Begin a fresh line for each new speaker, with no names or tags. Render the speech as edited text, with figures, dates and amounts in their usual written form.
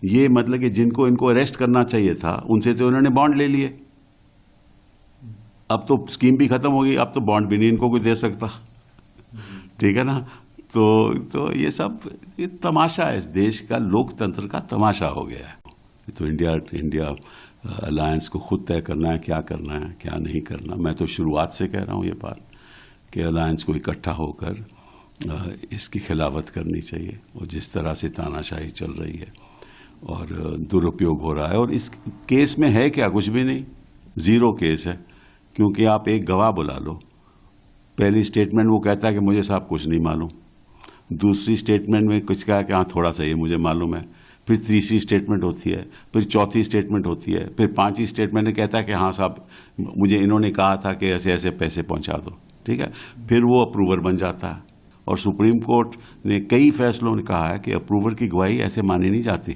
ये मतलब कि जिनको इनको अरेस्ट करना चाहिए था उनसे तो उन्होंने बॉन्ड ले लिए। अब तो स्कीम भी खत्म हो गई, अब तो बॉन्ड भी नहीं इनको कोई दे सकता। ठीक है ना। तो ये सब ये तमाशा है, इस देश का लोकतंत्र का तमाशा हो गया है। तो इंडिया अलायंस को खुद तय करना है क्या करना है क्या नहीं करना। मैं तो शुरुआत से कह रहा हूँ ये बात कि अलायंस को इकट्ठा होकर इसकी खिलाफत करनी चाहिए। और जिस तरह से तानाशाही चल रही है और दुरुपयोग हो रहा है, और इस केस में है क्या, कुछ भी नहीं, ज़ीरो केस है। क्योंकि आप एक गवाह बुला लो, पहली स्टेटमेंट वो कहता है कि मुझे साहब कुछ नहीं मालूम, दूसरी स्टेटमेंट में कुछ कहा कि हाँ थोड़ा सा ये मुझे मालूम है, फिर तीसरी स्टेटमेंट होती है, फिर चौथी स्टेटमेंट होती है, फिर पांचवी स्टेटमेंट में कहता है कि हाँ साहब मुझे इन्होंने कहा था कि ऐसे ऐसे पैसे पहुंचा दो। ठीक है, फिर वो अप्रूवर बन जाता है। और सुप्रीम कोर्ट ने कई फैसलों ने कहा है कि अप्रूवर की गवाही ऐसे मानी नहीं जाती।